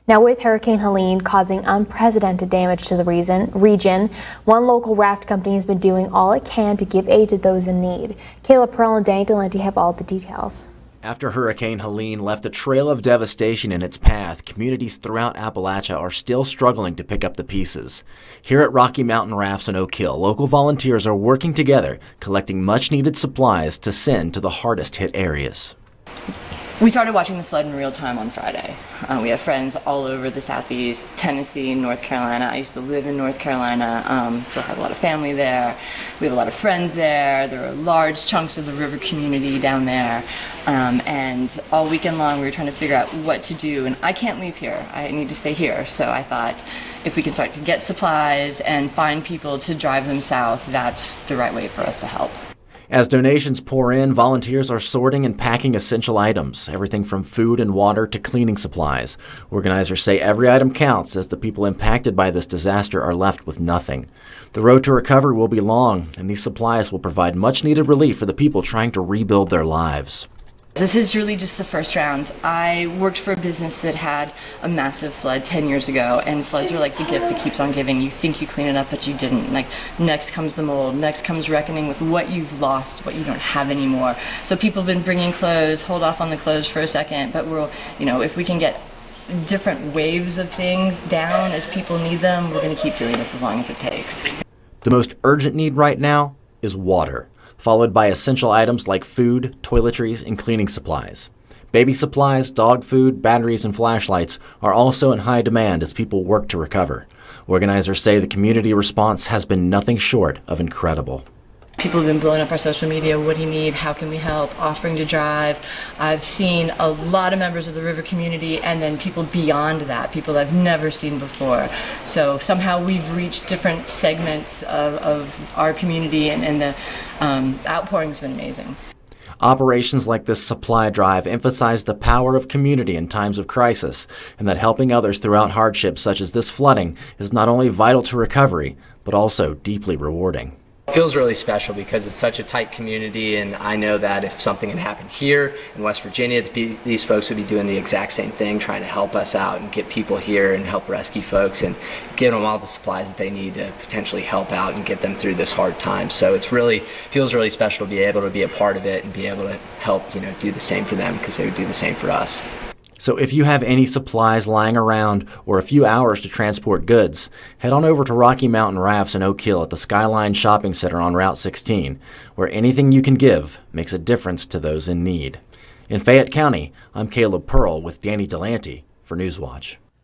Now, with Hurricane Helene causing unprecedented damage to the region, one local raft company has been doing all it can to give aid to those in need. Caleb Pearl and Danny Delente have all the details. After Hurricane Helene left a trail of devastation in its path, communities throughout Appalachia are still struggling to pick up the pieces. Here at Rocky Mountain Rafts in Oak Hill, local volunteers are working together, collecting much-needed supplies to send to the hardest-hit areas. We started watching the flood in real time on Friday. We have friends all over the Southeast, Tennessee, North Carolina. I used to live in North Carolina, so I have a lot of family there. We have a lot of friends there. There are large chunks of the river community down there. And all weekend long we were trying to figure out what to do. And I can't leave here. I need to stay here. So I thought if we can start to get supplies and find people to drive them south, that's the right way for us to help. As donations pour in, volunteers are sorting and packing essential items, everything from food and water to cleaning supplies. Organizers say every item counts as the people impacted by this disaster are left with nothing. The road to recovery will be long, and these supplies will provide much-needed relief for the people trying to rebuild their lives. This is really just the first round. I worked for a business that had a massive flood 10 years ago, and floods are like the gift that keeps on giving. You think you clean it up, but you didn't. Like, next comes the mold, next comes reckoning with what you've lost, what you don't have anymore. So people have been bringing clothes, hold off on the clothes for a second, but if we can get different waves of things down as people need them, we're going to keep doing this as long as it takes. The most urgent need right now is water, followed by essential items like food, toiletries, and cleaning supplies. Baby supplies, dog food, batteries, and flashlights are also in high demand as people work to recover. Organizers say the community response has been nothing short of incredible. People have been blowing up our social media. What do you need? How can we help? Offering to drive. I've seen a lot of members of the river community and then people beyond that, people I've never seen before. So somehow we've reached different segments of our community, and the outpouring's been amazing. Operations like this supply drive emphasize the power of community in times of crisis, and that helping others throughout hardships such as this flooding is not only vital to recovery, but also deeply rewarding. It feels really special because it's such a tight community, and I know that if something had happened here in West Virginia, these folks would be doing the exact same thing, trying to help us out and get people here and help rescue folks and give them all the supplies that they need to potentially help out and get them through this hard time. So it feels really special to be able to be a part of it and be able to help do the same for them, because they would do the same for us. So if you have any supplies lying around or a few hours to transport goods, head on over to Rocky Mountain Rafts in Oak Hill at the Skyline Shopping Center on Route 16, where anything you can give makes a difference to those in need. In Fayette County, I'm Caleb Pearl with Danny Delente for Newswatch.